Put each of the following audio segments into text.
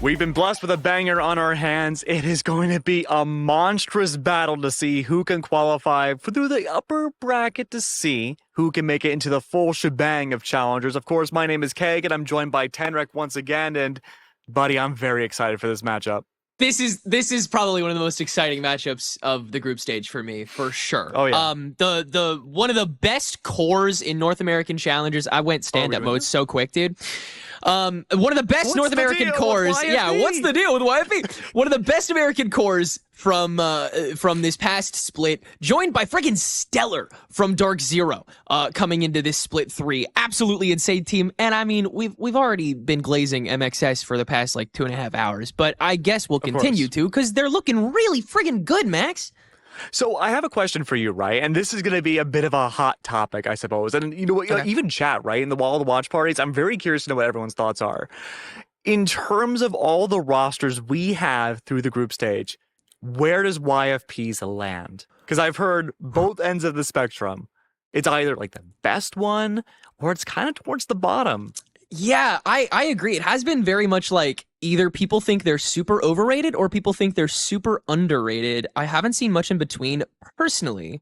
We've been blessed with a banger on our hands. It is going to be a monstrous battle to see who can qualify through the upper bracket to see who can make it into the full shebang of challengers. Of course, my name is Keg, and I'm joined by Tenrek once again. And, buddy, I'm very excited for this matchup. This is probably one of the most exciting matchups of the group stage for me, for sure. Oh yeah. The one of the best cores in North American challengers. I went stand-up mode so quick, dude. One of the best North American cores. Yeah, what's the deal with YFP? One of the best American cores from this past split, joined by friggin' Stellar from Dark Zero, coming into this split 3. Absolutely insane team. And I mean, we've already been glazing MXS for the past like 2.5 hours, but I guess we'll continue to because they're looking really friggin' good, Max. So I have a question for you, right? And this is going to be a bit of a hot topic, I suppose. And you know what? Okay. Even chat, right? In the wall of the watch parties, I'm very curious to know what everyone's thoughts are. In terms of all the rosters we have through the group stage, where does YFP's land? Because I've heard both ends of the spectrum. It's either like the best one or it's kind of towards the bottom. Yeah, I agree. It has been very much like either people think they're super overrated or people think they're super underrated. I haven't seen much in between personally.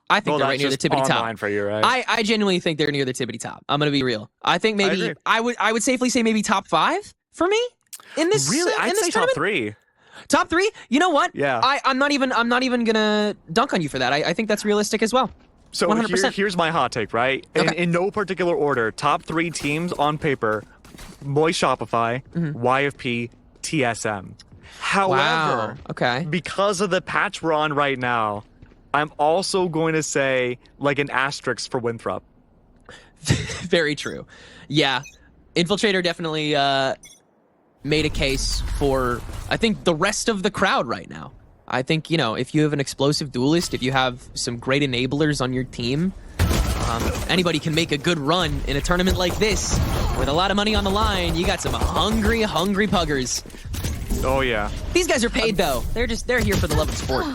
I think they're right near the tippity top. For you, right? I genuinely think they're near the tippity top. I'm gonna be real. I think maybe I would safely say maybe top 5 for me in this. Really, I'd say top 3. Top 3? You know what? Yeah. I'm not even gonna dunk on you for that. I think that's realistic as well. So here's my hot take, right? In no particular order, top 3 teams on paper: Moy Shopify, YFP, TSM. However, because of the patch we're on right now, I'm also going to say like an asterisk for Winthrop. Very true. Yeah, Infiltrator definitely made a case for, I think, the rest of the crowd right now. I think, you know, if you have an explosive duelist, if you have some great enablers on your team, anybody can make a good run in a tournament like this. With a lot of money on the line, you got some hungry puggers. Oh, yeah. These guys are paid, though. They're here for the love of sport.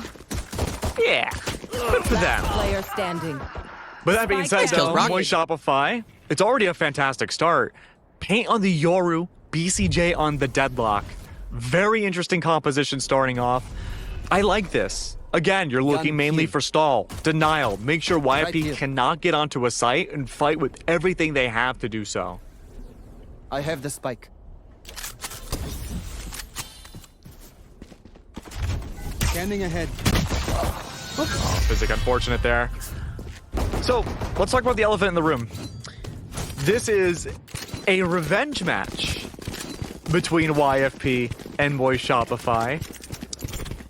Yeah, good for them. Player standing. But that being said, though, Moy Shopify, it's already a fantastic start. Paint on the Yoru, BCJ on the Deadlock. Very interesting composition starting off. I like this. Again, you're looking mainly for stall, denial. Make sure YFP cannot get onto a site and fight with everything they have to do so. I have the spike. Standing ahead. Oh, physic unfortunate there. So, let's talk about the elephant in the room. This is a revenge match between YFP and Moy Shopify.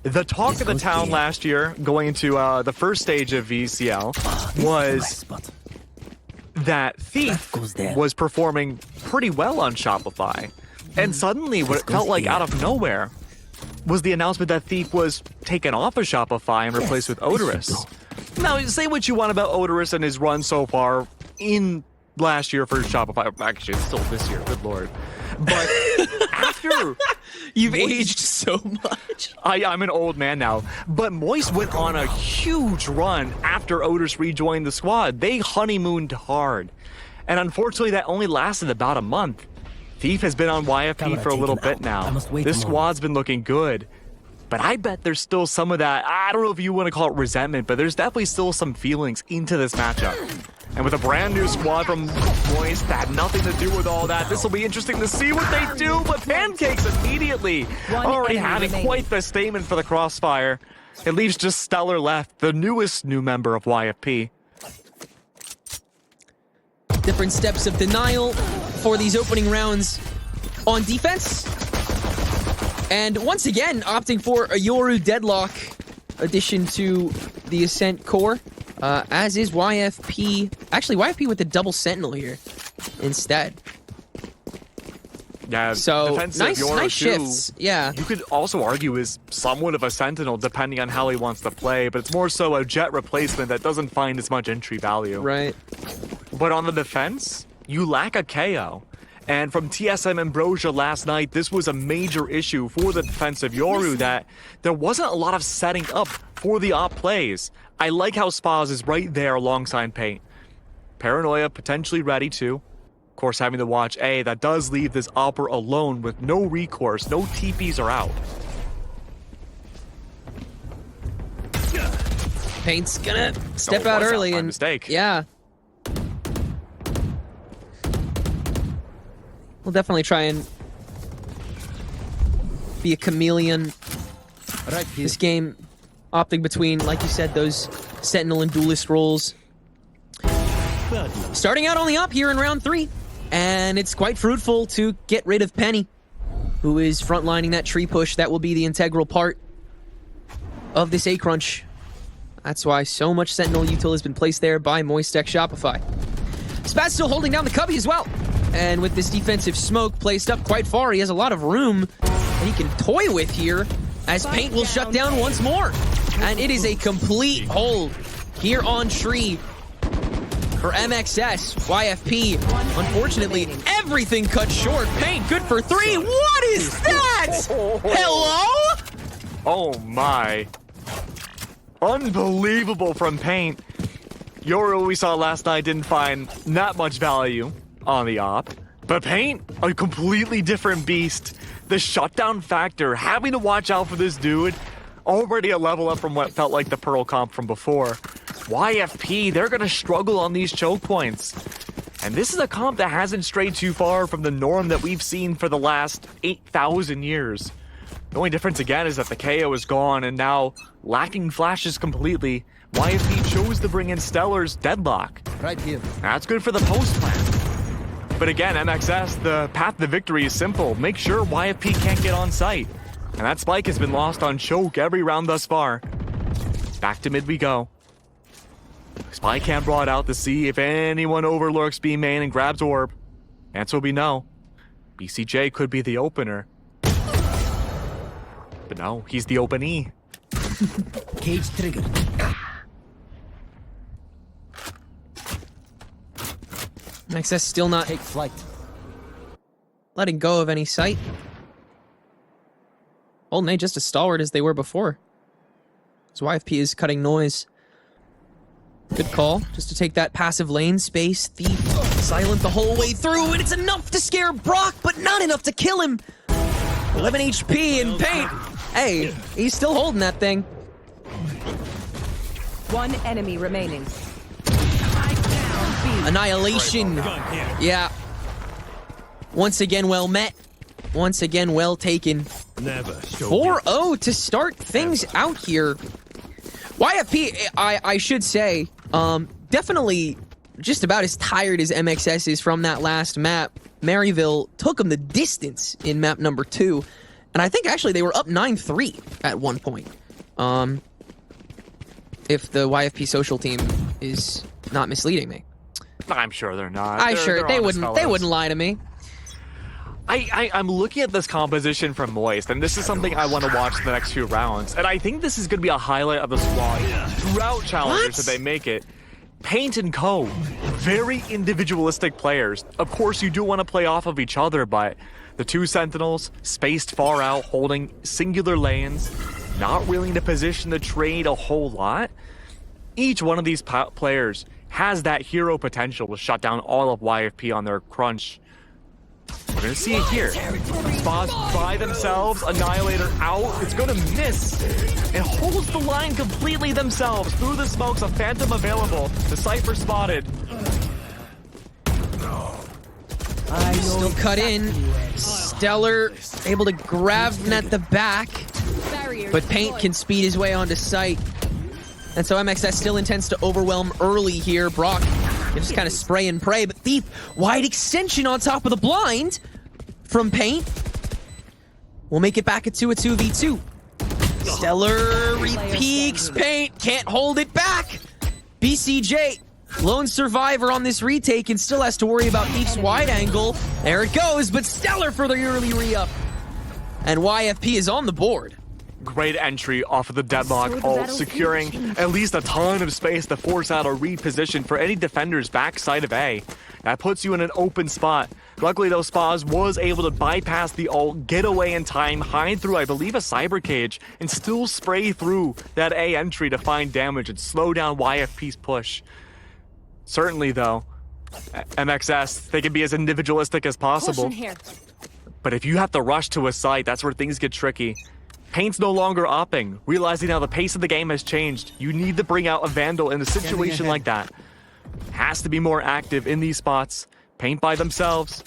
The talk of the town last year, going into the first stage of VCL, was that Thief was performing pretty well on Shopify. And suddenly, what it felt like out of nowhere was the announcement that Thief was taken off of Shopify and replaced with Odorous. Now, say what you want about Odorous and his run so far in last year for Shopify. Actually, it's still this year, good lord. But after... You've aged so much. I'm an old man now. But Moist went on a huge run after Odorous rejoined the squad. They honeymooned hard. And unfortunately, that only lasted about a month. Thief has been on YFP for a little bit now. This squad's been looking good. But I bet there's still some of that, I don't know if you want to call it resentment, but there's definitely still some feelings into this matchup. And with a brand new squad from Moist that had nothing to do with all that, this will be interesting to see what they do. But Pancakes immediately already having quite the statement for the Crossfire. It leaves just Stellar left, the newest new member of YFP. Different steps of denial for these opening rounds on defense. And once again, opting for a Yoru Deadlock addition to the Ascent core, as is YFP. Actually, YFP with the double Sentinel here instead. Yeah, so nice Yoru shifts. Yeah, you could also argue is somewhat of a Sentinel depending on how he wants to play, but it's more so a Jet replacement that doesn't find as much entry value. Right. But on the defense, you lack a KO. And from TSM Ambrosia last night, this was a major issue for the defensive Yoru, that there wasn't a lot of setting up for the op plays. I like how Spaz is right there alongside Paint. Paranoia potentially ready too. Of course, having to watch A, that does leave this upper alone with no recourse. No TPs are out. Paint's gonna step out it was early by and mistake. Yeah. We'll definitely try and be a chameleon Right here. this game, opting between, like you said, those Sentinel and Duelist roles. Starting out on the up here in round 3, and it's quite fruitful to get rid of Penny, who is frontlining that tree push. That will be the integral part of this A crunch. That's why so much Sentinel util has been placed there by Moistech Shopify. Spaz still holding down the cubby as well. And with this defensive smoke placed up quite far, he has a lot of room that he can toy with here, as Paint will shut down once more. And it is a complete hold here on tree for MXS. YFP, unfortunately, everything cut short. Paint, good for 3. What is that? Hello? Oh my. Unbelievable from Paint. Yoru, we saw last night, didn't find that much value on the op. But Paint, a completely different beast. The shutdown factor, having to watch out for this dude, already a level up from what felt like the Pearl comp from before. YFP, they're going to struggle on these choke points. And this is a comp that hasn't strayed too far from the norm that we've seen for the last 8,000 years. The only difference again is that the KO is gone, and now, lacking flashes completely, YFP chose to bring in Stellar's Deadlock. Right here. That's good for the post plan. But again, MXS, the path to victory is simple. Make sure YFP can't get on site. And that spike has been lost on choke every round thus far. Back to mid we go. Spy cam brought out to see if anyone overlurks B main and grabs orb. Answer will be no. BCJ could be the opener. But no, he's the openee. Cage triggered. MXS still not Take flight. letting go of any sight. Holding A just as stalwart as they were before. As YFP is cutting noise. Good call, just to take that passive lane space. Thief silent the whole way through, and it's enough to scare Brock, but not enough to kill him. 11 HP in Paint. Hey, he's still holding that thing. One enemy remaining. Annihilation. Yeah. Once again, well met. Once again, well taken. Never. 4-0 to start things out here. YFP, I should say, definitely just about as tired as MXS is from that last map. Maryville took them the distance in map number 2. And I think actually they were up 9-3 at one point. If the YFP social team is not misleading me. I'm sure they're not. They wouldn't lie to me. I'm looking at this composition from Moist, and this is something I want to watch in the next few rounds. And I think this is going to be a highlight of the squad throughout Challengers if they make it. Paint and Co. Very individualistic players. Of course, you do want to play off of each other, but the two Sentinels, spaced far out, holding singular lanes, not really in a position to trade a whole lot. Each one of these players has that hero potential to shut down all of YFP on their crunch. We're gonna see it here. Spas by themselves, Annihilator out. It's gonna miss. It holds the line completely themselves. Through the smokes, a Phantom available. The Cypher spotted. Still cut in. Stellar able to grab him at the back. But Paint can speed his way onto site. And so MXS still intends to overwhelm early here. Brock can just kind of spray and pray. But Thief, wide extension on top of the blind from Paint. We'll make it back at 2-2v2. Stellar repeaks. Paint can't hold it back. BCJ, lone survivor on this retake, and still has to worry about Thief's wide angle. There it goes, but Stellar for the early re-up. And YFP is on the board. Great entry off of the Deadlock ult, securing at least a ton of space to force out a reposition for any defender's backside of A. That puts you in an open spot. Luckily, though, Spaz was able to bypass the ult, get away in time, hide through, I believe, a cyber cage, and still spray through that A entry to find damage and slow down YFP's push. Certainly, though, MXS, they can be as individualistic as possible. But if you have to rush to a site, that's where things get tricky. Paint's no longer upping, realizing now the pace of the game has changed. You need to bring out a Vandal in a situation like that. Has to be more active in these spots. Paint by themselves.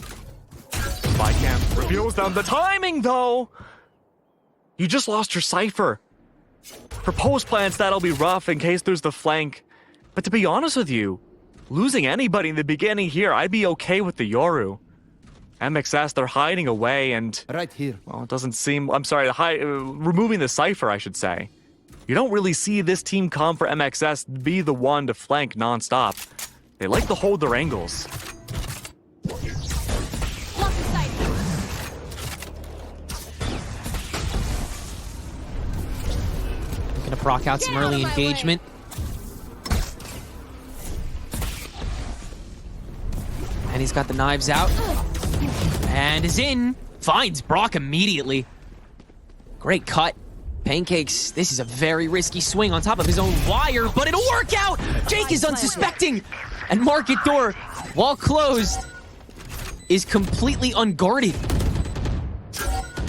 Spycam reveals them. The timing, though! You just lost your Cypher. For post plants, that'll be rough in case there's the flank. But to be honest with you, losing anybody in the beginning here, I'd be okay with the Yoru. MXS, they're hiding away and... Right here. Well, it doesn't seem... I'm sorry, removing the Cypher, I should say. You don't really see this team come for MXS be the one to flank non-stop. They like to hold their angles. Gonna proc out some early engagement. And he's got the knives out. And is in. Finds Brock immediately. Great cut. Pancakes, this is a very risky swing on top of his own wire, but it'll work out! Jake is unsuspecting! And Market Door, while closed, is completely unguarded.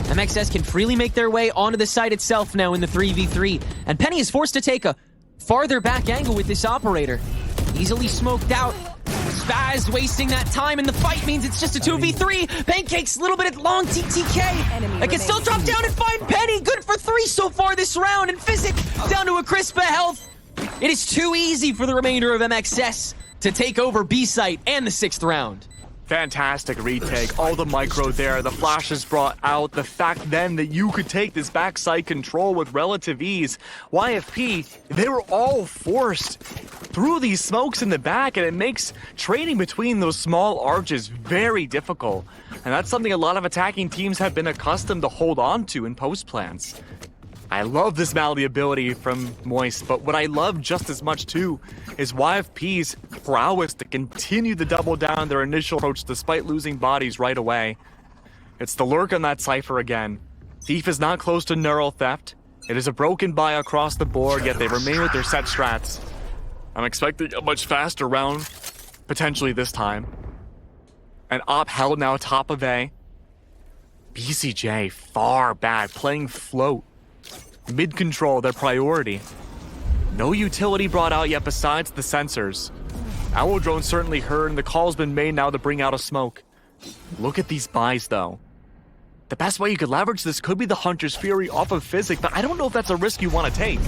MXS can freely make their way onto the site itself now in the 3v3, and Penny is forced to take a farther back angle with this operator. Easily smoked out. Spaz wasting that time in the fight means it's just a 2v3. Pancakes, a little bit of long TTK. I can still drop down and find Penny. Good for 3 so far this round. And Physic down to a crisp of health. It is too easy for the remainder of MXS to take over B site and the 6th round. Fantastic retake, all the micro there, the flashes brought out, the fact then that you could take this backside control with relative ease. YFP, they were all forced through these smokes in the back, and it makes trading between those small arches very difficult. And that's something a lot of attacking teams have been accustomed to hold on to in post plans. I love this malleability from Moist, but what I love just as much too is YFP's prowess to continue to double down their initial approach despite losing bodies right away. It's the lurk on that Cypher again. Thief is not close to neural theft. It is a broken buy across the board, yet they remain with their set strats. I'm expecting a much faster round, potentially this time. And Op held now top of A. BCJ far back, playing float. Mid-control, their priority. No utility brought out yet besides the sensors. Owl Drone certainly heard, and the call's been made now to bring out a smoke. Look at these buys, though. The best way you could leverage this could be the Hunter's Fury off of Physic, but I don't know if that's a risk you want to take.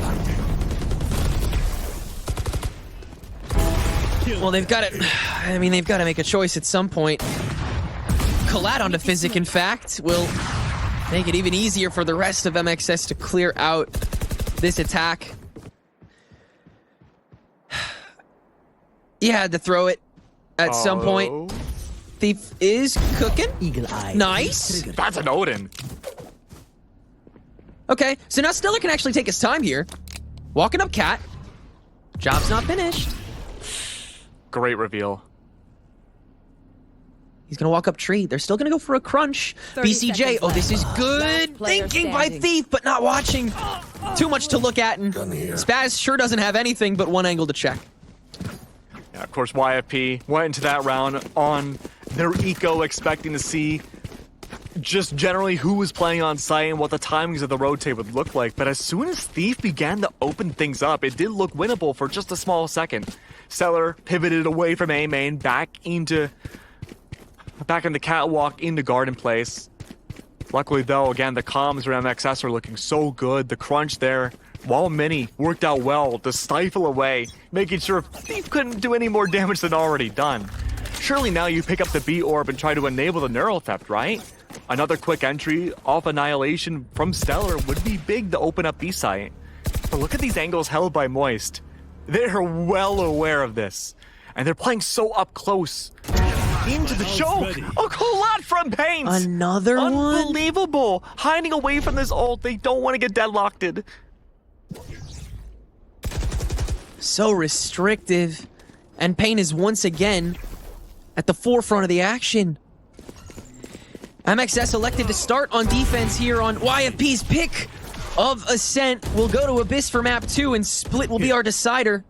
Well, they've got to... I mean, they've got to make a choice at some point. Collide onto Physic, in fact, will... make it even easier for the rest of MXS to clear out this attack. You had to throw it at some point. Thief is cooking. Eagle eye. Nice. That's an Odin. Okay, so now Stellar can actually take his time here. Walking up Cat. Job's not finished. Great reveal. He's gonna walk up tree. They're still gonna go for a crunch. BCJ, oh, this is good thinking by Thief, but not watching. Too much to look at, and Spaz sure doesn't have anything but one angle to check. Yeah, of course, YFP went into that round on their eco, expecting to see just generally who was playing on site and what the timings of the rotate would look like. But as soon as Thief began to open things up, it did look winnable for just a small second. Stellar pivoted away from A main, back in the catwalk into Garden Place. Luckily, though, again, the comms around MXS are looking so good. The crunch there, while Mini worked out well to stifle away, making sure Thief couldn't do any more damage than already done. Surely now you pick up the B orb and try to enable the neural theft, right? Another quick entry off Annihilation from Stellar would be big to open up B site. But look at these angles held by Moist. They're well aware of this. And they're playing so up close. Into the choke! A collide from Paint! Another one? Unbelievable! Hiding away from this ult, they don't want to get deadlocked. So restrictive. And Pain is once again at the forefront of the action. MXS elected to start on defense here on YFP's pick of Ascent. We'll go to Abyss for map 2, and Split will be our decider.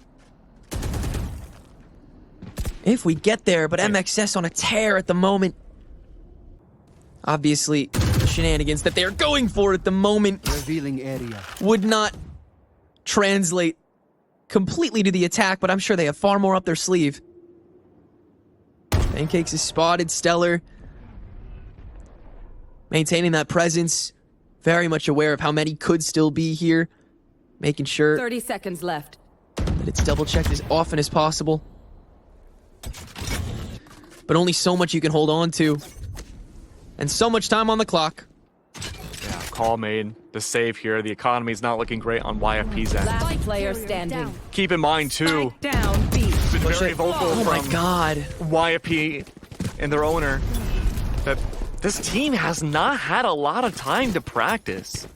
if we get there, but MXS on a tear at the moment. Obviously, the shenanigans that they're going for at the moment Revealing area. would not translate completely to the attack, but I'm sure they have far more up their sleeve. Pancakes is spotted, Stellar. Maintaining that presence, very much aware of how many could still be here. Making sure 30 seconds left. that it's double-checked as often as possible. But only so much you can hold on to. And so much time on the clock. Yeah, call made. The save here. The economy's not looking great on YFP's end. Last player standing. Keep in mind, too, Spike down B. it's been very vocal Oh my from god. YFP and their owner that this team has not had a lot of time to practice.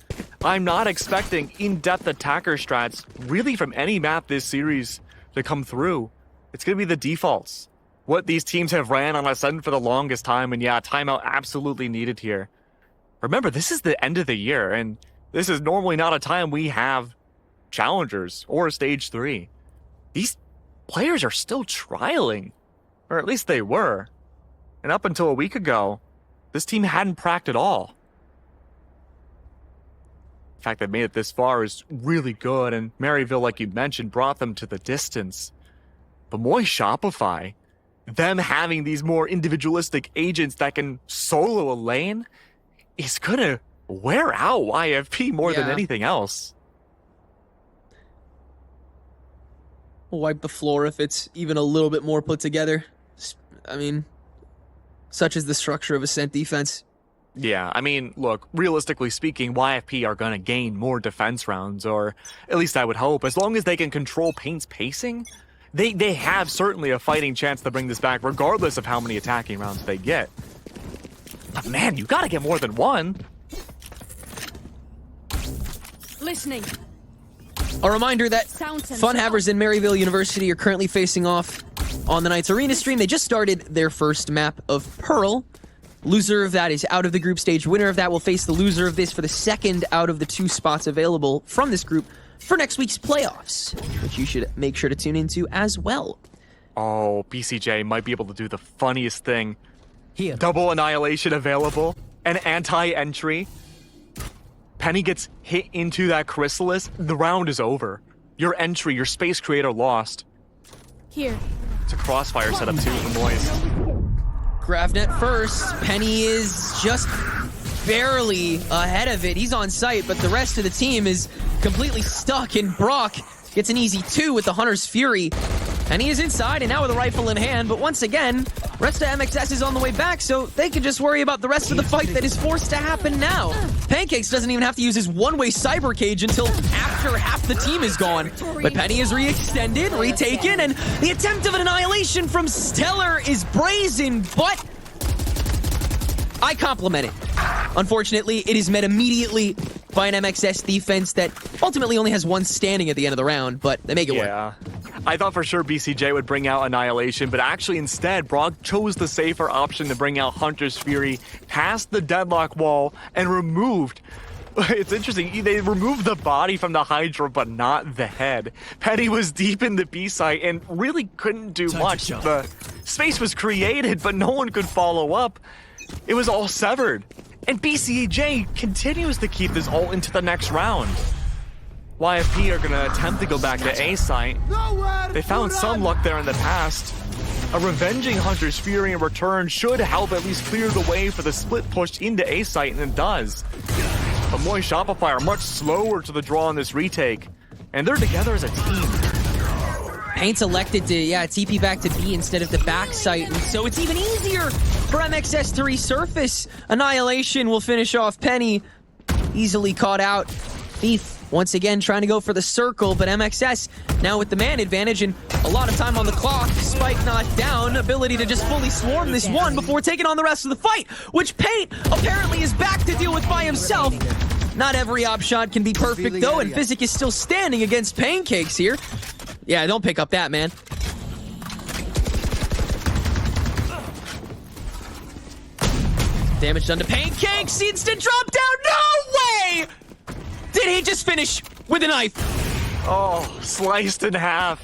I'm not expecting in-depth attacker strats really from any map this series to come through. It's going to be the defaults. What these teams have ran on Ascend for the longest time, and yeah, timeout absolutely needed here. Remember, this is the end of the year, and this is normally not a time we have challengers or stage 3. These players are still trialing, or at least they were. And up until a week ago, this team hadn't pracked at all. The fact they made it this far is really good, and Maryville, like you mentioned, brought them to the distance. But Moy Shopify, them having these more individualistic agents that can solo a lane, is gonna wear out YFP more than Yeah. anything else. We'll wipe the floor if it's even a little bit more put together. I mean, such is the structure of Ascent defense. Yeah, I mean, look, realistically speaking, YFP are gonna gain more defense rounds, or at least I would hope. As long as they can control Paint's pacing, they have certainly a fighting chance to bring this back, regardless of how many attacking rounds they get. But man, you gotta get more than one. Listening. A reminder that Sound sensor. Funhavers and Maryville University are currently facing off on the night's arena stream. They just started their first map of Pearl. Loser of that is out of the group stage. Winner of that will face the loser of this for the second out of the 2 spots available from this group for next week's playoffs, which you should make sure to tune into as well. Oh, BCJ might be able to do the funniest thing. Here. Double annihilation available, an anti-entry. Penny gets hit into that chrysalis, the round is over. Your entry, your space creator lost. Here. It's a crossfire setup too for Moise. Gravnet first. Penny is just barely ahead of it. He's on site, but the rest of the team is completely stuck, and Brock gets an easy 2 with the Hunter's Fury. And he is inside, and now with a rifle in hand, but once again, rest of MXS is on the way back, so they can just worry about the rest of the fight that is forced to happen now. Pancakes doesn't even have to use his one-way cyber cage until after half the team is gone. But Penny is re-extended, retaken, and the attempt of an annihilation from Stellar is brazen, but I compliment it. Unfortunately, it is met immediately by an MXS defense that ultimately only has one standing at the end of the round, but they make it work. Yeah. I thought for sure BCJ would bring out Annihilation, but actually instead, Brock chose the safer option to bring out Hunter's Fury, past the deadlock wall, and removed... It's interesting, they removed the body from the Hydra, but not the head. Penny was deep in the B site and really couldn't do much. The space was created, but no one could follow up. It was all severed. And BCJ continues to keep this all into the next round. YFP are gonna attempt to go back to A site. They found some luck there in the past. A revenging Hunter's Fury in return should help at least clear the way for the split push into A site, and it does. But Moy Shopify are much slower to the draw on this retake, and they're together as a team. Paint's elected to, TP back to B instead of the back site, and so it's even easier for MXS to resurface. Annihilation will finish off Penny. Easily caught out. Thief once again trying to go for the circle, but MXS now with the man advantage and a lot of time on the clock. Spike knocked down, ability to just fully swarm this one before taking on the rest of the fight, which Paint apparently is back to deal with by himself. Not every op shot can be perfect though, and Physic is still standing against Pancakes here. Yeah, don't pick up that, man. Damage done to Pancakes, instant drop down, no way! Did he just finish with a knife? Oh, sliced in half.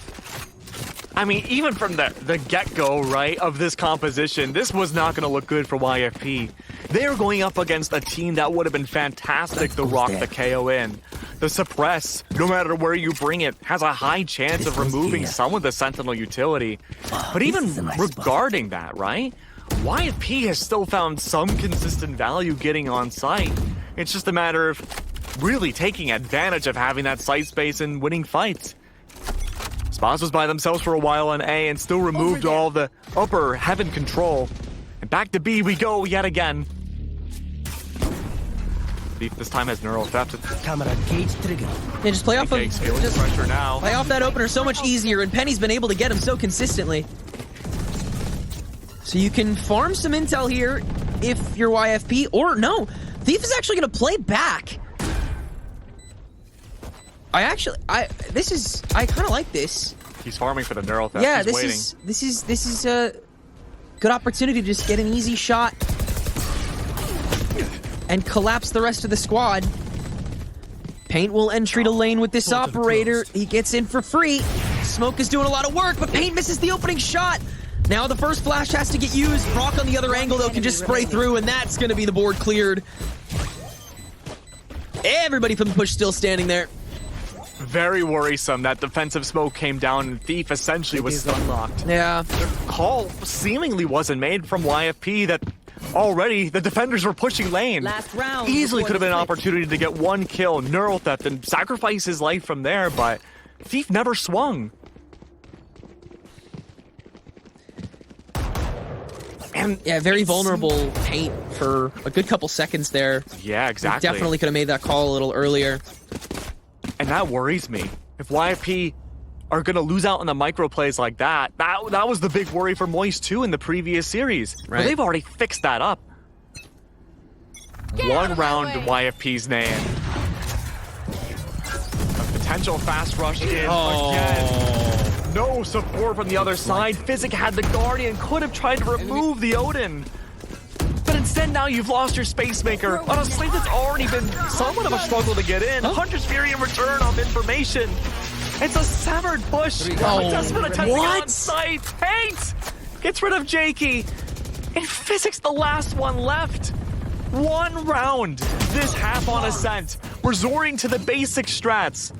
I mean, even from the get-go, right, of this composition, this was not going to look good for YFP. They're going up against a team that would have been fantastic to rock the KO in. The suppress, no matter where you bring it, has a high chance of removing some of the Sentinel utility. But even regarding that, right, YFP has still found some consistent value getting on site. It's just a matter of really taking advantage of having that site space and winning fights. Spaz was by themselves for a while on A and still removed all the upper heaven control. And back to B we go yet again. Thief this time has neural theft. Camera cage trigger. Yeah, just play off Takes feeling pressure now. play off that opener so much easier, and Penny's been able to get him so consistently. So you can farm some intel here if you're YFP, or no, Thief is actually going to play back. I kind of like this. He's farming for the neural theft. Yeah, He's this waiting. is a good opportunity to just get an easy shot and collapse the rest of the squad. Paint will entry to lane with this operator. He gets in for free. Smoke is doing a lot of work, but Paint misses the opening shot. Now the first flash has to get used. Brock on the other angle, though, can just spray through, and that's going to be the board cleared. Everybody from the push still standing there. Very worrisome that defensive smoke came down and Thief essentially was stun locked. Yeah. The call seemingly wasn't made from YFP that already the defenders were pushing lane. Last round. Easily could have been an opportunity to get one kill, neural theft, and sacrifice his life from there, but Thief never swung. And Yeah, very vulnerable Paint for a good couple seconds there. yeah, exactly. Definitely could have made that call a little earlier. And that worries me. If YFP are going to lose out on the micro plays like that, that was the big worry for Moist too in the previous series. Right. But they've already fixed that up. One round to YFP's name. A potential fast rush in again. No support from the other side. Physic had the Guardian, could have tried to remove the Odin. But instead now you've lost your Space Maker on a slate that's already been somewhat of a struggle to get in. Hunter's Fury in return of information. It's a severed push. A desperate attempt to get on site. Paint gets rid of Jakey. And Physic's the last one left. One round this half on Ascent. Resorting to the basic strats.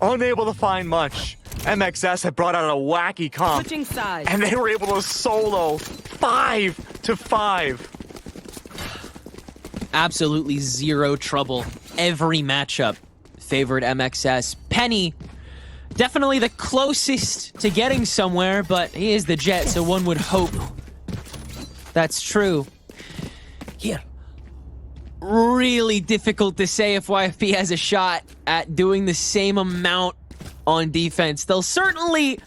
Unable to find much. MXS had brought out a wacky comp. Switching sides. And they were able to solo 5 to 5. Absolutely zero trouble. Every matchup favored MXS. Penny, definitely the closest to getting somewhere, but he is the Jet, so one would hope that's true. Here. Really difficult to say if YFP has a shot at doing the same amount on defense. They'll certainly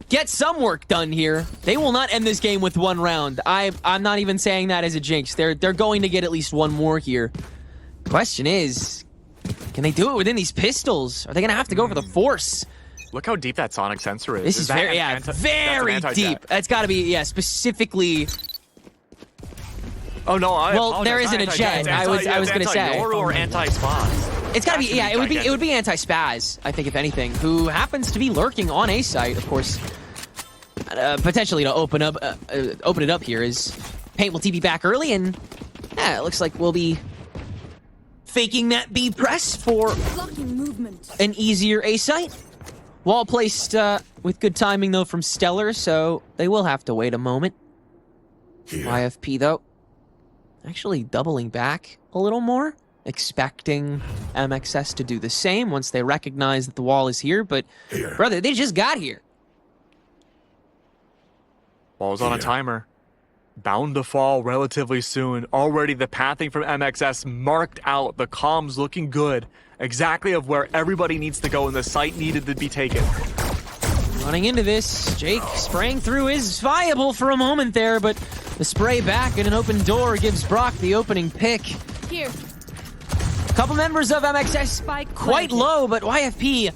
get some work done here. They will not end this game with one round. I'm not even saying that as a jinx. They're going to get at least one more here. Question is, can they do it within these pistols? Are they going to have to go for the Force? Look how deep that sonic sensor is. This is very, very deep. It's got to be, specifically. Oh no, Well, there isn't a Jet. I was going to say. Or anti-spaz. It's gotta be, it would be anti-Spaz, I think, if anything, who happens to be lurking on A site, of course. Potentially to open it up here is Paint will TP back early, and it looks like we'll be faking that B press for Blocking movement. an easier A site. Wall placed with good timing though from Stellar, so they will have to wait a moment. YFP though, actually doubling back a little more. Expecting MXS to do the same once they recognize that the wall is here, but brother, they just got here. Ball's on a timer. Bound to fall relatively soon. Already the pathing from MXS marked out. The comms looking good. Exactly of where everybody needs to go and the site needed to be taken. Running into this, Jake spraying through is viable for a moment there, but the spray back and an open door gives Brock the opening pick. Here. Couple members of MXS quite low, but YFP,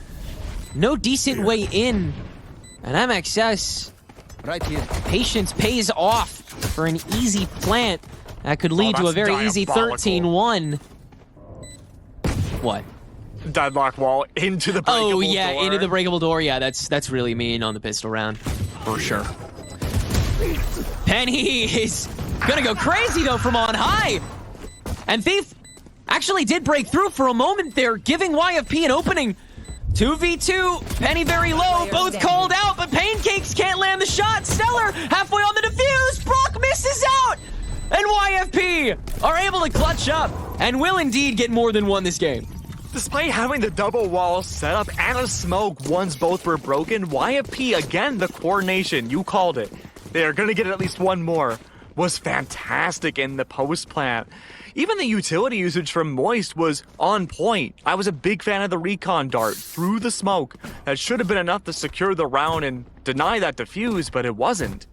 no decent way in. And MXS, Right here. patience pays off for an easy plant that could lead to a very easy diabolical. 13-1. What? deadlock wall into the breakable Oh yeah, door. into the breakable door. Yeah, that's really mean on the pistol round, for sure. Penny is gonna go crazy though from on high, and Thief actually did break through for a moment there, giving YFP an opening. 2v2, Penny very low, both called out, but Pancakes can't land the shot. Stellar halfway on the defuse, Brock misses out, and YFP are able to clutch up and will indeed get more than one this game. Despite having the double wall set up and a smoke once both were broken, YFP, again, the coordination, you called it. They are going to get at least one more. Was fantastic in the post plant. Even the utility usage from Moist was on point. I was a big fan of the recon dart through the smoke. That should have been enough to secure the round and deny that defuse, but it wasn't.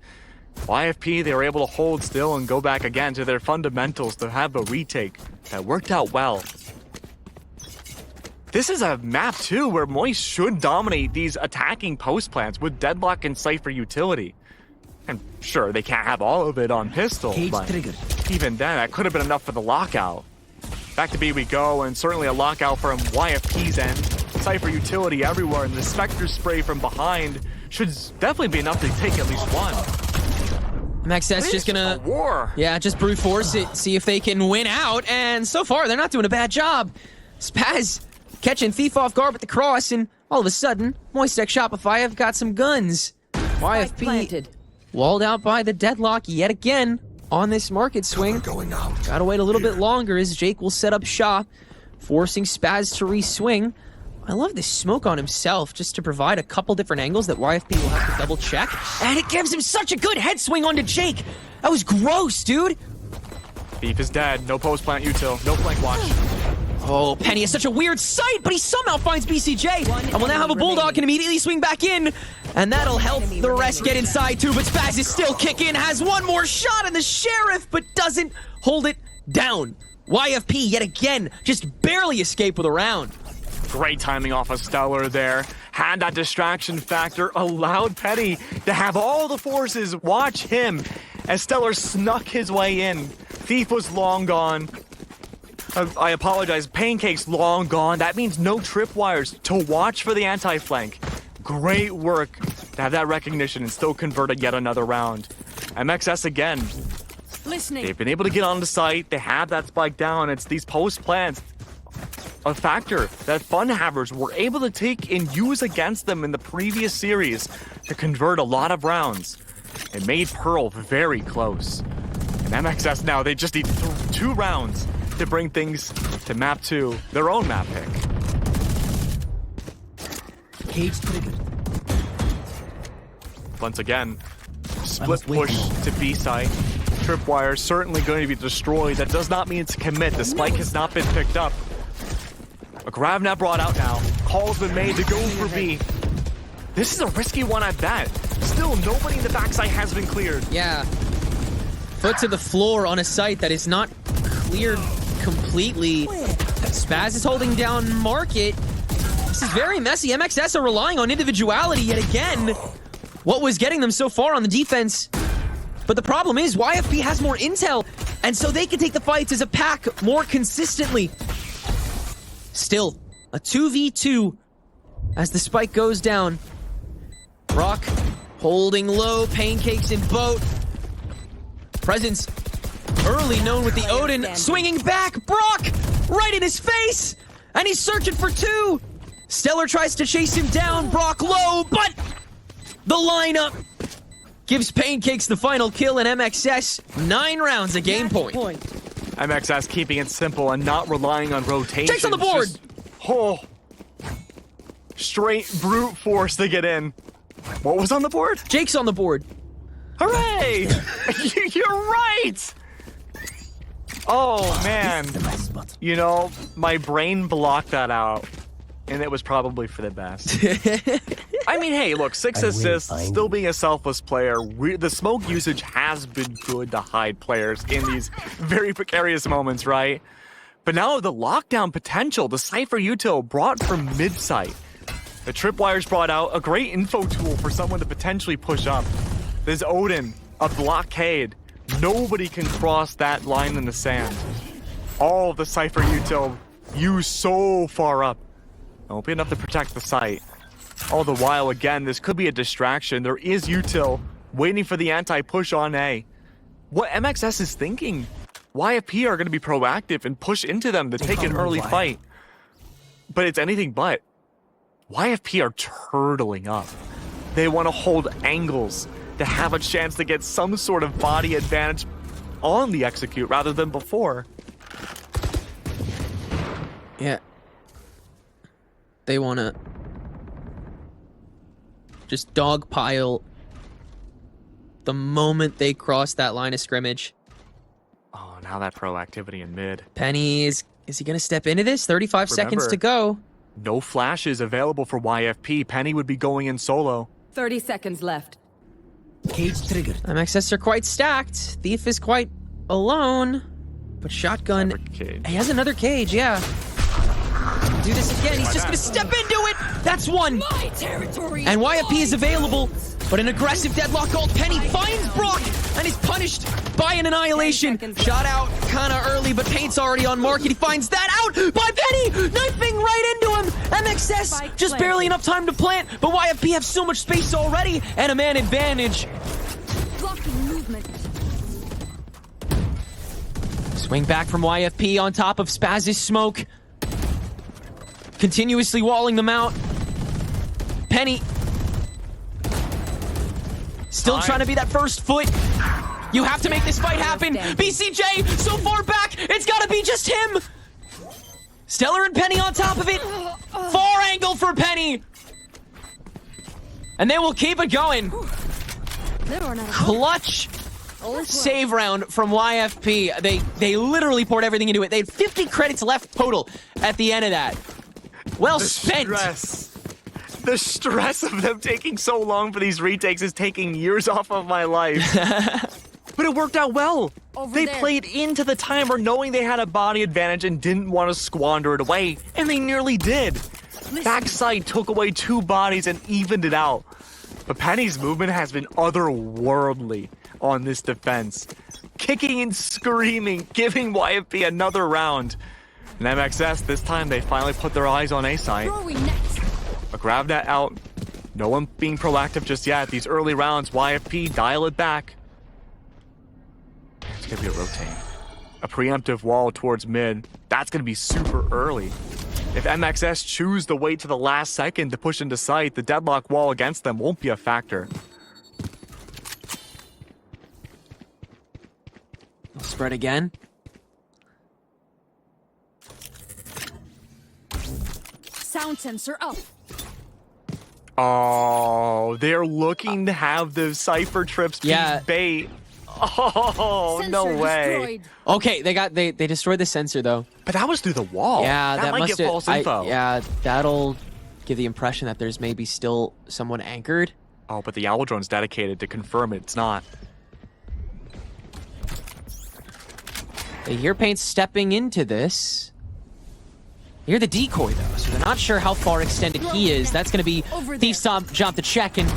YFP, they were able to hold still and go back again to their fundamentals to have a retake. That worked out well. This is a map too where Moist should dominate these attacking post plants with Deadlock and Cypher utility. And sure, they can't have all of it on pistol, but even then, that could have been enough for the lockout. Back to B we go, and certainly a lockout from YFP's end. Cypher utility everywhere, and the Spectre spray from behind should definitely be enough to take at least one. MXS just gonna, war. Yeah, just brute force it, see if they can win out, and so far they're not doing a bad job. Spaz catching Thief off guard with the cross, and all of a sudden, Moistech Shopify have got some guns. YFP Planted. walled out by the Deadlock yet again on this market swing. Gotta wait a little bit longer as Jake will set up shop, forcing Spaz to re-swing. I love this smoke on himself just to provide a couple different angles that YFP will have to double check. And it gives him such a good head swing onto Jake. That was gross, dude. Thief is dead. No post plant util. No flank watch. Oh, Penny is such a weird sight, but he somehow finds BCJ. And will now have a Bulldog, can immediately swing back in. And that'll help the rest get inside too, but Spaz is still kicking, has one more shot on the Sheriff, but doesn't hold it down. YFP, yet again, just barely escape with a round. Great timing off of Stellar there. Had that distraction factor, allowed Penny to have all the forces watch him as Stellar snuck his way in. Thief was long gone. I apologize, Pancake's long gone. That means no tripwires to watch for the anti-flank. Great work to have that recognition and still converted yet another round. MXS again. Listening. They've been able to get on the site. They have that spike down. It's these post plants. A factor that Fun Havers were able to take and use against them in the previous series to convert a lot of rounds. It made Pearl very close. And MXS now, they just need 2 rounds to bring things to map 2, their own map pick. Cage triggered. Once again, split push to B site. Tripwire certainly going to be destroyed. That does not mean it's a commit. The spike has not been picked up. A Gravnet brought out now. Call's been made to go for B. This is a risky one at that. Still, nobody in the backside has been cleared. Yeah. Foot to the floor on a site that is not cleared completely. Spaz is holding down Market. This is very messy. MXS are relying on individuality yet again. What was getting them so far on the defense? But the problem is YFP has more intel, and so they can take the fights as a pack more consistently. Still, a 2v2 as the spike goes down. Brock holding low, Pancakes in boat. Presence early known with the Odin, swinging back, Brock right in his face, and he's searching for 2. Stellar tries to chase him down, Brock low, but the lineup gives Pancakes the final kill, and MXS 9 rounds a game point. MXS keeping it simple and not relying on rotation. Jake's on the board! Straight brute force to get in. What was on the board? Jake's on the board. Hooray! You're right! Oh, man. You know, my brain blocked that out, and it was probably for the best. I mean, hey, look, 6 assists, still being a selfless player. The smoke usage has been good to hide players in these very precarious moments, right? But now the lockdown potential, the Cypher util brought from mid-site. The tripwires brought out a great info tool for someone to potentially push up. There's Odin, a blockade. Nobody can cross that line in the sand. All of the Cypher util used so far up. Won't be enough to protect the site. All the while, again, this could be a distraction. There is util waiting for the anti-push on A. What MXS is thinking? YFP are going to be proactive and push into them to take an early fight. But it's anything but. YFP are turtling up. They want to hold angles to have a chance to get some sort of body advantage on the execute rather than before. Yeah. They want to just dogpile the moment they cross that line of scrimmage. Oh, now that proactivity in mid. Penny, is he going to step into this? 35 seconds to go. No flashes available for YFP. Penny would be going in solo. 30 seconds left. Cage triggered. MXS are quite stacked. Thief is quite alone. But Shotgun, he has another cage, yeah. Do this again. He's just going to step into it. That's one. My territory. And YFP is available. But an aggressive deadlock called Penny finds Brock and is punished by an annihilation. Shot out kind of early, but Paint's already on market. He finds that out by Penny, knifing right into him. MXS just barely enough time to plant, but YFP have so much space already and a man advantage. Blocking movement. Swing back from YFP on top of Spaz's smoke. Continuously walling them out. Penny still trying to be that first foot. You have to make this fight happen. BCJ so far back, it's got to be just him. Stellar and Penny on top of it. Far angle for Penny. And they will keep it going. Clutch save round from YFP. They literally poured everything into it. They had 50 credits left total at the end of that. Well spent. The stress of them taking so long for these retakes is taking years off of my life. But it worked out well. They played into the timer knowing they had a body advantage and didn't want to squander it away. And they nearly did. Backside took away 2 bodies and evened it out. But Penny's movement has been otherworldly on this defense. Kicking and screaming, giving YFP another round. And MXS, this time they finally put their eyes on A side. A grab net out. No one being proactive just yet. These early rounds, YFP dial it back. It's gonna be a rotate. A preemptive wall towards mid. That's gonna be super early. If MXS choose to wait to the last second to push into sight, the deadlock wall against them won't be a factor. Spread again. Sound sensor up. Oh, they're looking to have the Cypher trips be bait. Oh, Sensor no way. Destroyed. Okay, they destroyed the sensor though. But that was through the wall. Yeah, that might get false info. Yeah, that'll give the impression that there's maybe still someone anchored. Oh, but the owl drone's dedicated to confirm it's not. They hear Paint stepping into this. They hear the decoy though, so they're not sure how far extended he is. That's going to be Thief's job to check, and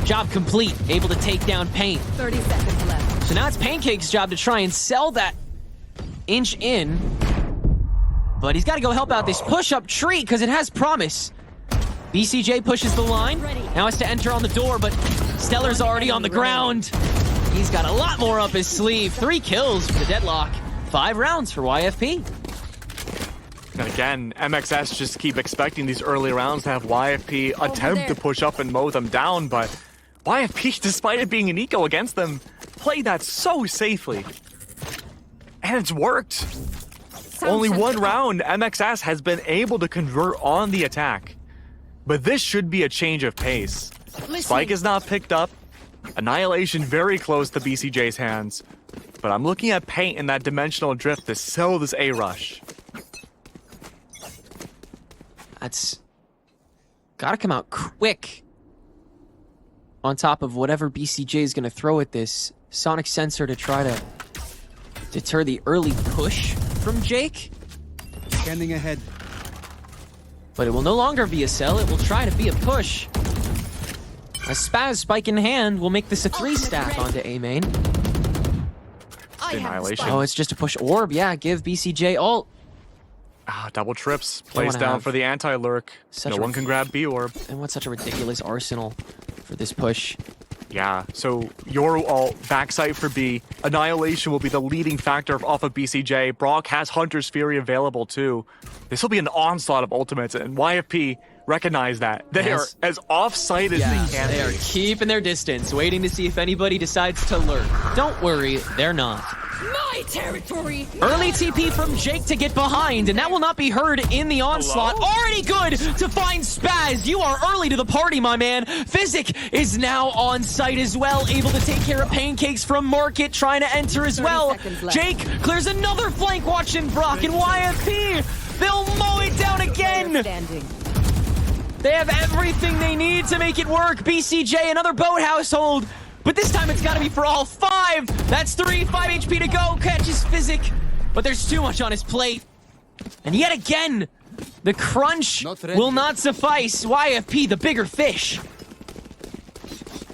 job complete. Able to take down Paint. 30 seconds left. So now it's Pancake's job to try and sell that inch in. But he's got to go help out this push-up tree because it has promise. BCJ pushes the line. Now has to enter on the door, but Stellar's already on the ground. He's got a lot more up his sleeve. 3 kills for the deadlock. 5 rounds for YFP. And again, MXS just keep expecting these early rounds to have YFP attempt to push up and mow them down, but YFP, despite it being an eco against them, played that so safely. And it's worked. Only 1 round, MXS has been able to convert on the attack. But this should be a change of pace. Spike is not picked up. Annihilation very close to BCJ's hands. But I'm looking at Paint in that dimensional drift to sell this A rush. That's gotta come out quick. On top of whatever BCJ is gonna throw at this sonic sensor to try to deter the early push from Jake. Scanning ahead. But it will no longer be a sell, it will try to be a push. A Spaz spike in hand will make this a 3 stack onto A main. Annihilation. Oh, it's just a push orb. Yeah, give BCJ ult. Double trips. Plays down have for the anti-lurk. such No a- one can grab B orb. And what's such a ridiculous arsenal for this push. Yeah, so Yoru ult, backside for B. Annihilation will be the leading factor off of BCJ. Brock has Hunter's Fury available too. This will be an onslaught of ultimates, and YFP recognize that. They Yes. are as off-site as they can They are be. keeping their distance, waiting to see if anybody decides to lurk. Don't worry, they're not. My territory. Early TP from Jake to get behind, and that will not be heard in the onslaught. Hello? Already good to find Spaz. You are early to the party, my man. Physic is now on site as well, able to take care of Pancakes from Market, trying to enter as 30 well. seconds left. Jake clears another flank watching Brock, and YFP, they'll mow it down again. Standing. They have everything they need to make it work. BCJ, another boat household. But this time it's got to be for all 5. That's 5 HP to go. Catches Physic. But there's too much on his plate. And yet again, the crunch Not ready. will not suffice. YFP, the bigger fish.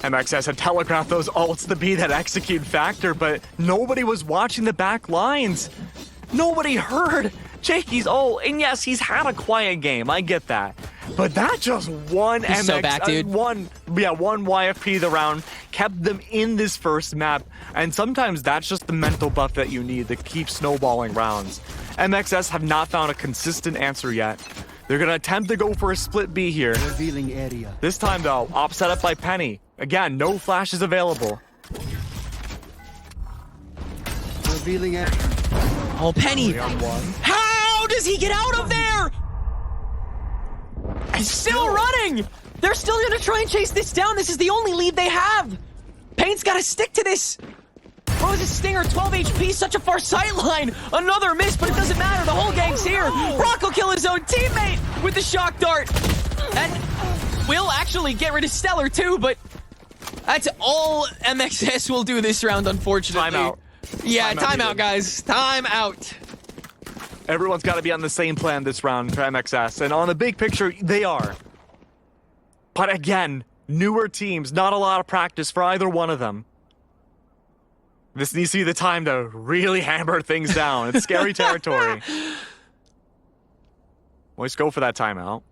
MXS had telegraphed those ults to be that execute factor, but nobody was watching the back lines. Nobody heard Jakey's ult, and yes, he's had a quiet game. I get that. But that just one He's so back, dude. one YFP the round kept them in this first map, and sometimes that's just the mental buff that you need to keep snowballing rounds. MXS have not found a consistent answer yet. They're gonna attempt to go for a split B here. Revealing area. This time though, op set up by Penny. Again, no flashes available. Revealing area. Oh, Penny. 3-on-1. How does he get out of there? He's still running. They're still going to try and chase this down. This is the only lead they have. Payne's got to stick to this. What was his Stinger? 12 HP, such a far sight line. Another miss, but it doesn't matter. The whole gang's here. Brock will kill his own teammate with the shock dart. And will actually get rid of Stellar too, but that's all MXS will do this round, unfortunately. Timeout. Yeah, Timeout timeout, needed. guys. Timeout. Everyone's got to be on the same plan this round for MXS, and on the big picture, they are. But again, newer teams, not a lot of practice for either one of them. This needs to be the time to really hammer things down. It's scary territory. Let's go for that timeout.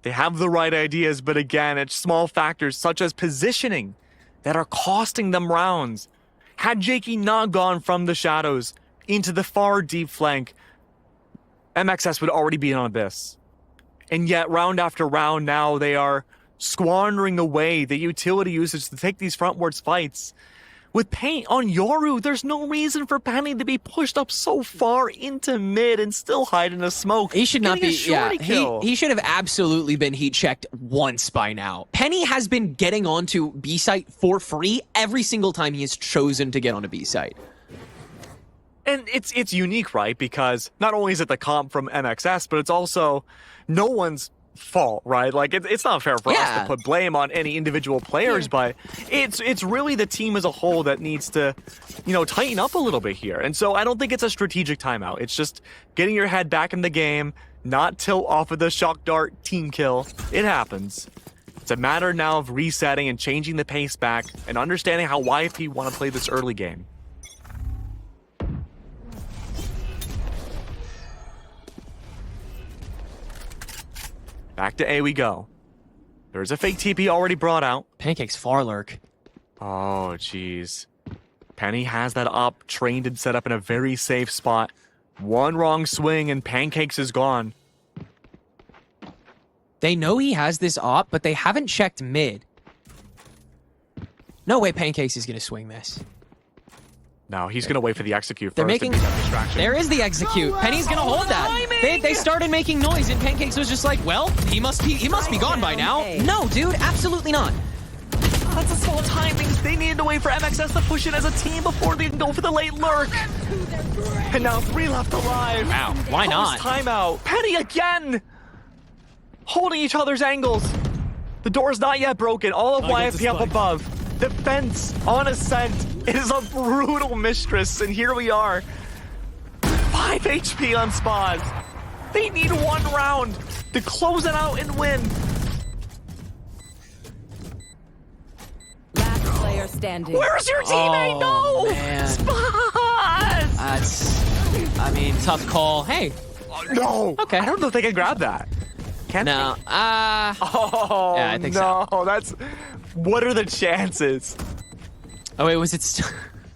They have the right ideas, but again, it's small factors such as positioning that are costing them rounds. Had Jakey not gone from the shadows into the far deep flank, MXS would already be on Abyss. And yet, round after round now, they are squandering away the utility usage to take these frontwards fights. With Paint on Yoru, there's no reason for Penny to be pushed up so far into mid and still hide in the smoke. He should not Getting a be. shorty Yeah, kill. he should have absolutely been heat checked once by now. Penny has been getting onto B site for free every single time he has chosen to get onto B site. And it's unique, right? Because not only is it the comp from MXS, but it's also no one's fault, right? Like it's not fair for us Yeah. to put blame on any individual players, but it's really the team as a whole that needs to, tighten up a little bit here. And so I don't think it's a strategic timeout. It's just getting your head back in the game, not tilt off of the shock dart team kill. It happens. It's a matter now of resetting and changing the pace back and understanding how YFP want to play this early game. Back to A we go. There's a fake TP already brought out. Pancake's far lurk. Oh, jeez. Penny has that op trained and set up in a very safe spot. One wrong swing and Pancakes is gone. They know he has this op, but they haven't checked mid. No way Pancakes is going to swing this. No, he's going to wait for the execute They're first. making... and be that distraction. There is the execute. Penny's going to hold that. They started making noise, and Pancakes was just like, well, he must be gone by now. No, dude, absolutely not. That's a slow timing. They needed to wait for MXS to push it as a team before they can go for the late lurk. And now 3 left alive. Wow, why not? Timeout. Penny again. Holding each other's angles. The door's not yet broken. All of YFP up above. Defense on ascent is a brutal mistress. And here we are. 5 HP on Spaz. They need 1 round to close it out and win. Last player standing. Where's your teammate? Oh, No! man. Spaz! That's, tough call. Hey, No. Okay. I don't know if they can grab that. Can No. they? Oh, Yeah, I think no. so. That's... What are the chances? Oh, wait, was it...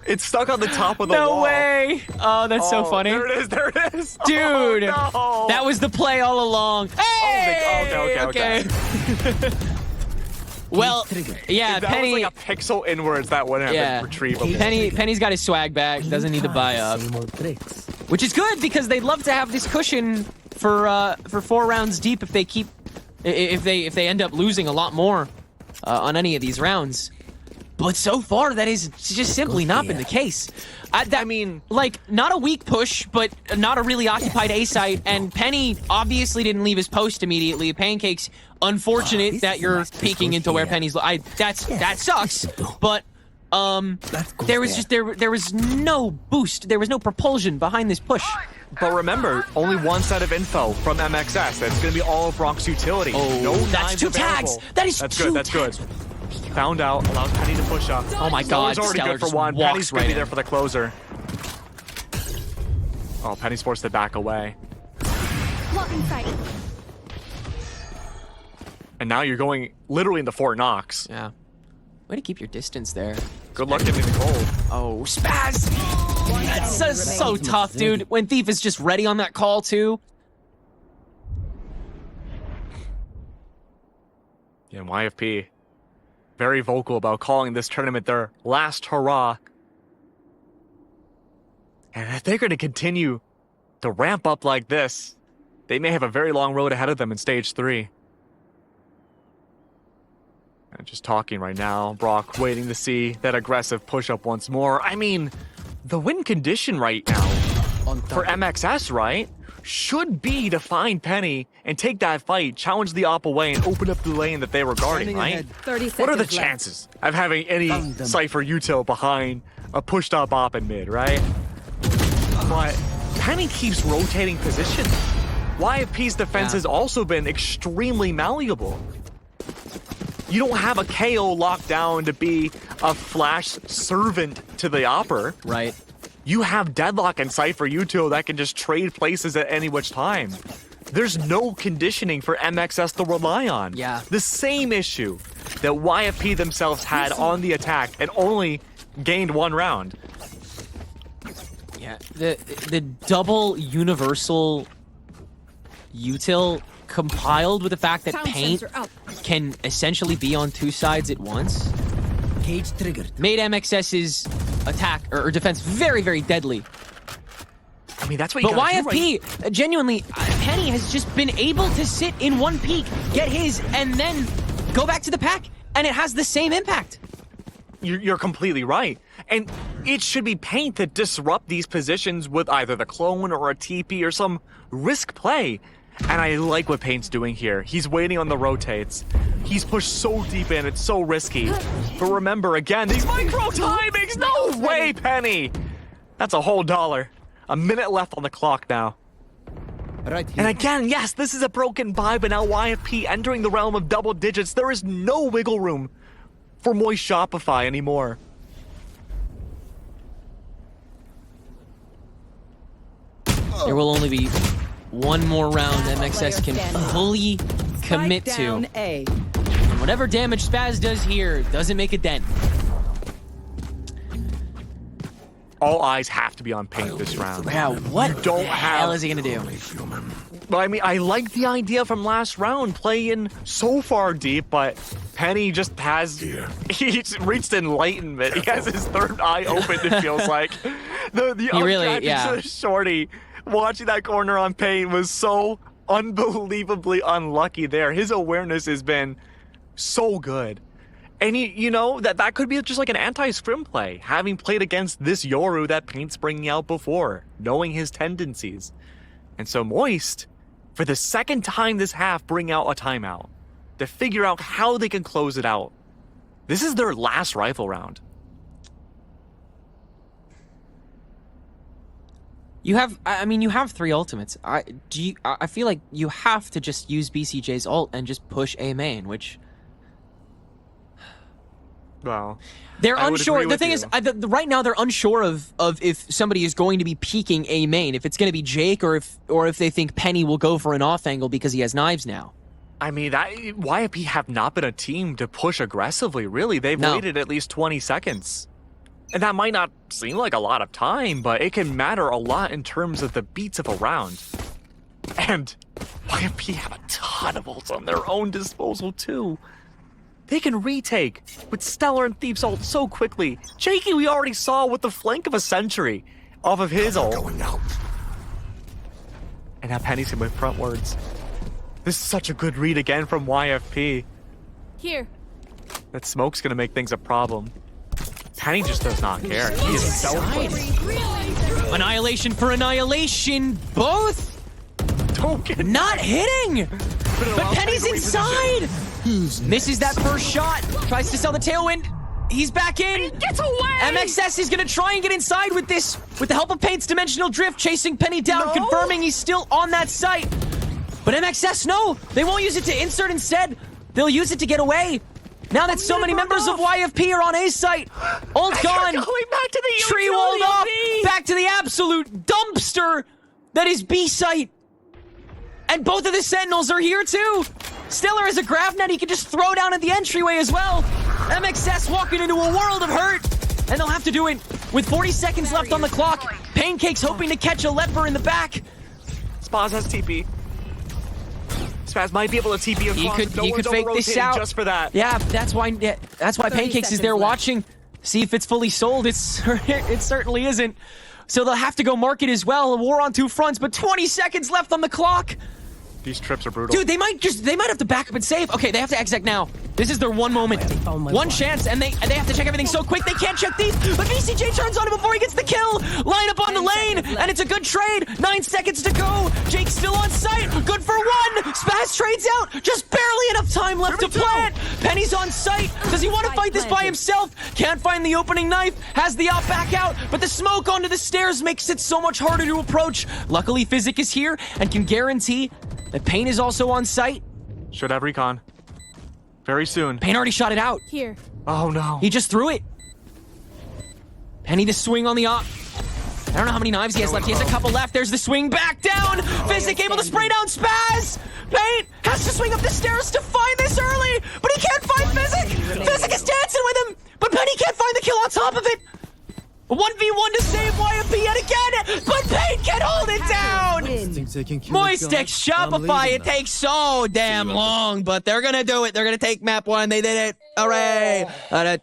It's stuck on the top of the wall. No way! Oh, that's so funny. There it is. There it is. Dude, Oh, no. that was the play all along. Hey! Okay. Well, yeah, If that Penny. was like a pixel inwards, that wouldn't have been retrievable. Penny's got his swag back. Doesn't need to buy up, Same old tricks. which is good because they'd love to have this cushion for 4 rounds deep if they end up losing a lot more on any of these rounds. But so far, that is just simply not been the case. I mean, like, not a weak push, but not a really occupied A site. And Penny obviously didn't leave his post immediately. Pancakes, unfortunate that you're peeking into where Penny's. That sucks. But there was no boost. There was no propulsion behind this push. But remember, only one set of info from MXS. That's going to be all of Brock's utility. Oh, no that's knives 2 available. tags. That is That's 2 good. That's good. tags. Found out. Allowed Penny to push up. Oh my God, It's already Stellar good for just 1. walks Penny's going right to be in. there for the closer. Oh, Penny's forced to back away. Blocking sight. And now you're going literally into Fort Knox. Yeah. Way to keep your distance there. Good luck getting in the cold. Oh, Spaz! That's so tough, dude. When Thief is just ready on that call, too. Yeah, and YFP, very vocal about calling this tournament their last hurrah. And if they're going to continue to ramp up like this, they may have a very long road ahead of them in stage 3. And just talking right now, Brock waiting to see that aggressive push-up once more. I mean, the win condition right now for MXS, right, should be to find Penny and take that fight, challenge the op away, and open up the lane that they were guarding, Standing right? ahead. 30 seconds What are the left. chances of having any Found them. Cypher util behind a pushed up op in mid, right? But Penny keeps rotating position. YFP's defense has also been extremely malleable. You don't have a KO locked down to be a flash servant to the opper. Right. You have Deadlock and Cypher util that can just trade places at any which time. There's no conditioning for MXS to rely on. Yeah. The same issue that YFP themselves had on the attack and only gained 1 round. Yeah. The double universal util compiled with the fact that Sound Paint sensor up. can essentially be on 2 sides at once Cage triggered. made MXS's attack or defense very, very deadly. I mean, that's what you But gotta do, right? YFP, genuinely, Penny has just been able to sit in 1 peak, get his, and then go back to the pack, and it has the same impact. You're completely right. And it should be Paint to disrupt these positions with either the clone or a TP or some risk play. And I like what Paint's doing here. He's waiting on the rotates. He's pushed so deep in, it's so risky. But remember, again, these micro timings! No way, Penny! That's a whole $1. A minute left on the clock now. Right here. And again, yes, this is a broken buy, but now YFP entering the realm of double digits. There is no wiggle room for Moist Shopify anymore. There will only be 1 more round MXS can fully commit Spike to. down A. And whatever damage Spaz does here doesn't make a dent. All eyes have to be on Paint this round. Yeah, what don't the have- hell is he gonna do? But I mean, I like the idea from last round, playing so far deep, but Penny just has, he's reached enlightenment. He has his 3rd eye open, it feels like. The really- undrafted yeah. Shorty, watching that corner on Paint was so unbelievably unlucky there. His awareness has been so good. And you know, that could be just like an anti-scrim play, having played against this Yoru that Paint's bringing out before, knowing his tendencies. And so Moist, for the 2nd time this half, bring out a timeout to figure out how they can close it out. This is their last rifle round. You have, I mean, you have 3 ultimates. I feel like you have to just use BCJ's ult and just push A main, which Well, They're I would unsure. agree The with thing you. is, right now they're unsure of if somebody is going to be peeking A main, if it's going to be Jake, or if they think Penny will go for an off angle because he has knives now. I mean, YFP have not been a team to push aggressively, really. They've waited at least 20 seconds. And that might not seem like a lot of time, but it can matter a lot in terms of the beats of a round. And YFP have a ton of ults on their own disposal, too. They can retake with Stellar and Thief's ult so quickly. Jakey we already saw with the flank of a Sentry off of his ult. Going out. And now Penny's him with frontwards. This is such a good read again from YFP. Here. That smoke's gonna make things a problem. Penny just does not care. He is so Annihilation for annihilation. Both don't get not hitting. But Penny's inside. Misses that first shot. Tries to sell the tailwind. He's back in. He gets away. MXS is going to try and get inside with this. With the help of Paint's Dimensional Drift, chasing Penny down, confirming he's still on that site. But MXS, no. They won't use it to insert instead. They'll use it to get away. Now that so many members of YFP are on A site. Ult gone. Going back to the Tree walled off. Back to the absolute dumpster that is B site. And both of the Sentinels are here too. Stellar has a grab net he can just throw down at the entryway as well. MXS walking into a world of hurt. And they'll have to do it with 40 seconds left on the clock. Paincake's hoping to catch a leper in the back. Spaz has TP. Spaz might be able to TP across. He could fake this out just for that. Yeah, that's why Pancakes is there watching. See if it's fully sold. It certainly isn't. So they'll have to go market as well. A war on two fronts, but 20 seconds left on the clock. These trips are brutal. Dude, they might have to back up and save. Okay, they have to exec now. This is their one moment. One chance, and they have to check everything so quick they can't check these. But VCJ turns on him before he gets the kill. Line up on the lane, and it's a good trade. 9 seconds to go. Jake's still on site. Good for one. Spaz trades out. Just barely enough time left to plant. Penny's on site. Does he want to fight this by himself? Can't find the opening knife. Has the out back out, but the smoke onto the stairs makes it so much harder to approach. Luckily, Physic is here and can guarantee that Pain is also on site. Should have recon. Very soon. Pain already shot it out. Here. Oh no. He just threw it. Penny the swing on the op. I don't know how many knives he has left. He has a couple left. There's the swing back down. Physic able to spray down Spaz. Pain has to swing up the stairs to find this early, but he can't find Physic. Physic is dancing with him, but Penny can't find the kill on top of it. 1v1 to save YFP yet again, but Pain can hold it down! Moistex Shopify, it takes so damn long, but they're gonna do it. They're gonna take map one. They did it. Hooray! That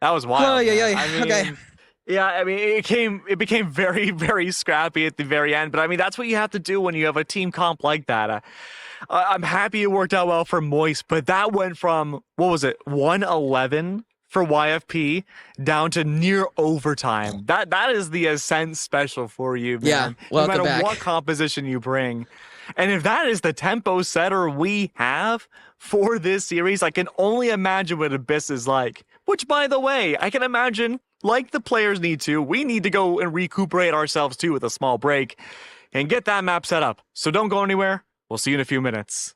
was wild. Oh, yeah, man. yeah. I mean, Okay. Yeah, I mean, it became very, very scrappy at the very end. But I mean, that's what you have to do when you have a team comp like that. I'm happy it worked out well for Moist, but that went from, what was it, 111 for YFP down to near overtime. That is the Ascent special for you, man. Yeah, welcome no matter back. what composition you bring. And if that is the tempo setter we have for this series, I can only imagine what Abyss is like. Which, by the way, I can imagine, like the players need to, we need to go and recuperate ourselves too with a small break and get that map set up. So don't go anywhere. We'll see you in a few minutes.